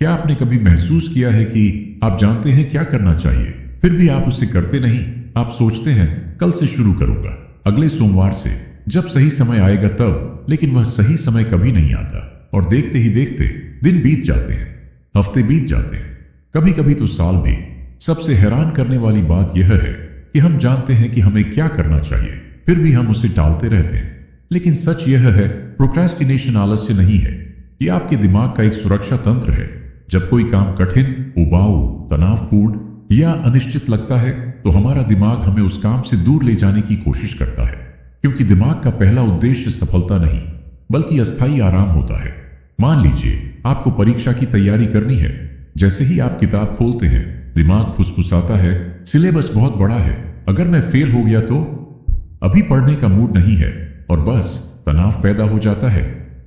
क्या आपने कभी महसूस किया है कि आप जानते हैं क्या करना चाहिए, फिर भी आप उसे करते नहीं? आप सोचते हैं कल से शुरू करूंगा, अगले सोमवार से, जब सही समय आएगा तब, लेकिन वह सही समय कभी नहीं आता और देखते ही देखते दिन बीत जाते हैं, हफ्ते बीत जाते हैं, कभी कभी तो साल भी। सबसे हैरान करने वाली बात यह है कि हम जानते हैं कि हमें क्या करना चाहिए, फिर भी हम उसे टालते रहते हैं। लेकिन सच यह है, प्रोक्रेस्टिनेशन आलस्य नहीं है, यह आपके दिमाग का एक सुरक्षा तंत्र है। जब कोई काम कठिन, उबाऊ, तनावपूर्ण या अनिश्चित लगता है तो हमारा दिमाग हमें उस काम से दूर ले जाने की कोशिश करता है, क्योंकि दिमाग का पहला उद्देश्य सफलता नहीं बल्कि अस्थायी आराम होता है। मान लीजिए आपको परीक्षा की तैयारी करनी है। जैसे ही आप किताब खोलते हैं, दिमाग फुसफुसाता है, सिलेबस बहुत बड़ा है, अगर मैं फेल हो गया तो, अभी पढ़ने का मूड नहीं है, और बस तनाव पैदा हो जाता है।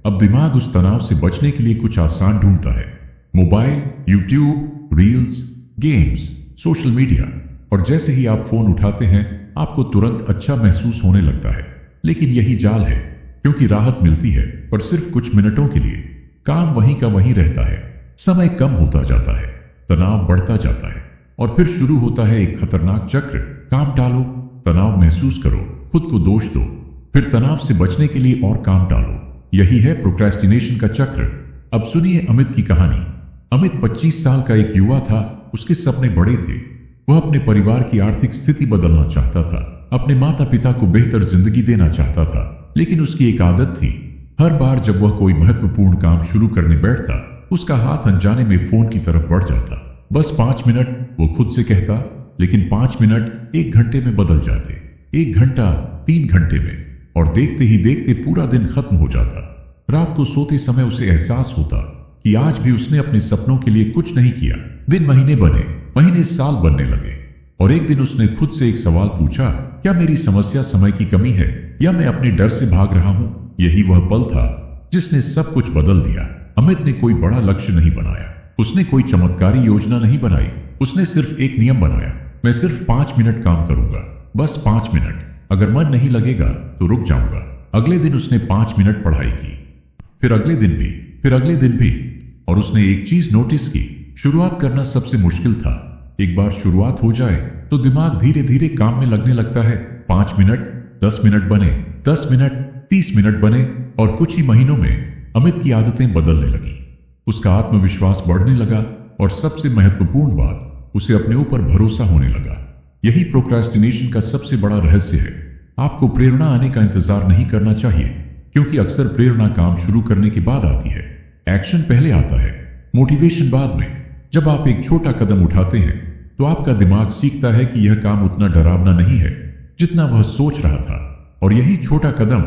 अब दिमाग उस तनाव से बचने के लिए कुछ आसान ढूंढता है, mobile, YouTube, reels, games, social media. और जैसे ही आप फोन उठाते हैं आपको तुरंत अच्छा महसूस होने लगता है। लेकिन यही जाल है, क्योंकि राहत मिलती है पर सिर्फ कुछ मिनटों के लिए। काम वहीं का वहीं रहता है, समय कम होता जाता है, तनाव बढ़ता जाता है, और फिर शुरू होता है एक खतरनाक चक्र। काम टालो, तनाव महसूस करो, खुद को दोष दो, फिर तनाव से बचने के लिए और काम टालो। यही है प्रोक्रेस्टिनेशन का चक्र। अब सुनिए अमित की कहानी। अमित 25 साल का एक युवा था। उसके सपने बड़े थे। वह अपने परिवार की आर्थिक स्थिति बदलना चाहता था, अपने माता पिता को बेहतर जिंदगी देना चाहता था। लेकिन उसकी एक आदत थी, हर बार जब वह कोई महत्वपूर्ण काम शुरू करने बैठता, उसका हाथ अनजाने में फोन की तरफ बढ़ जाता। बस 5 मिनट, वो खुद से कहता, लेकिन 5 मिनट 1 घंटे में बदल जाते, 1 घंटा 3 घंटे में, और देखते ही देखते पूरा दिन खत्म हो जाता। रात को सोते समय उसे एहसास होता कि आज भी उसने अपने सपनों के लिए कुछ नहीं किया। दिन महीने बने, महीने साल बनने लगे, और एक दिन उसने खुद से एक सवाल पूछा, क्या मेरी समस्या समय की कमी है या मैं अपने डर से भाग रहा हूं? यही वह पल था जिसने सब कुछ बदल दिया। अमित ने कोई बड़ा लक्ष्य नहीं बनाया, उसने कोई चमत्कारी योजना नहीं बनाई, उसने सिर्फ एक नियम बनाया, मैं सिर्फ 5 मिनट काम करूंगा, बस 5 मिनट। अगर मन नहीं लगेगा तो रुक जाऊंगा। अगले दिन उसने 5 मिनट पढ़ाई की, फिर अगले दिन भी, फिर अगले दिन भी, और उसने एक चीज नोटिस की, शुरुआत करना सबसे मुश्किल था। एक बार शुरुआत हो जाए तो दिमाग धीरे धीरे काम में लगने लगता है। 5 मिनट 10 मिनट बने, 10 मिनट 30 मिनट बने, और कुछ ही महीनों में अमित की आदतें बदलने लगी। उसका आत्मविश्वास बढ़ने लगा, और सबसे महत्वपूर्ण बात, उसे अपने ऊपर भरोसा होने लगा। यही प्रोक्रेस्टिनेशन का सबसे बड़ा रहस्य है। आपको प्रेरणा आने का इंतजार नहीं करना चाहिए, क्योंकि अक्सर प्रेरणा काम शुरू करने के बाद आती है। एक्शन पहले आता है, मोटिवेशन बाद में। जब आप एक छोटा कदम उठाते हैं तो आपका दिमाग सीखता है कि यह काम उतना डरावना नहीं है जितना वह सोच रहा था, और यही छोटा कदम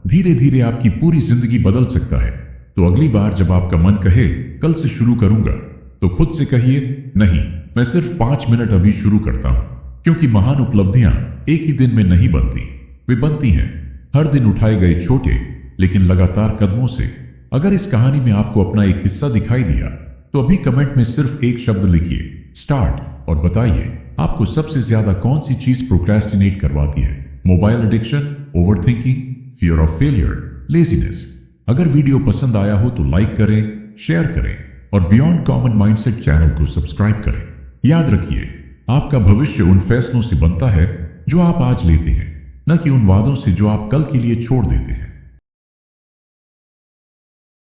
धीरे धीरे आपकी पूरी जिंदगी बदल सकता है। तो अगली बार जब आपका मन कहे कल से शुरू करूंगा, तो खुद से कहिए, नहीं, मैं सिर्फ 5 मिनट अभी शुरू करता हूं। क्योंकि महान उपलब्धियां एक ही दिन में नहीं बनती, वे बनती हैं हर दिन उठाए गए छोटे लेकिन लगातार कदमों से। अगर इस कहानी में आपको अपना एक हिस्सा दिखाई दिया तो अभी कमेंट में सिर्फ एक शब्द लिखिए, स्टार्ट, और बताइए आपको सबसे ज्यादा कौन सी चीज प्रोक्रेस्टिनेट करवाती है। Mobile addiction, overthinking, fear of failure, laziness. अगर वीडियो पसंद आया हो तो लाइक करें, शेयर करें, और बियॉन्ड कॉमन माइंडसेट चैनल को सब्सक्राइब करें। याद रखिए, आपका भविष्य उन फैसलों से बनता है जो आप आज लेते हैं, न कि उन वादों से जो आप कल के लिए छोड़ देते हैं।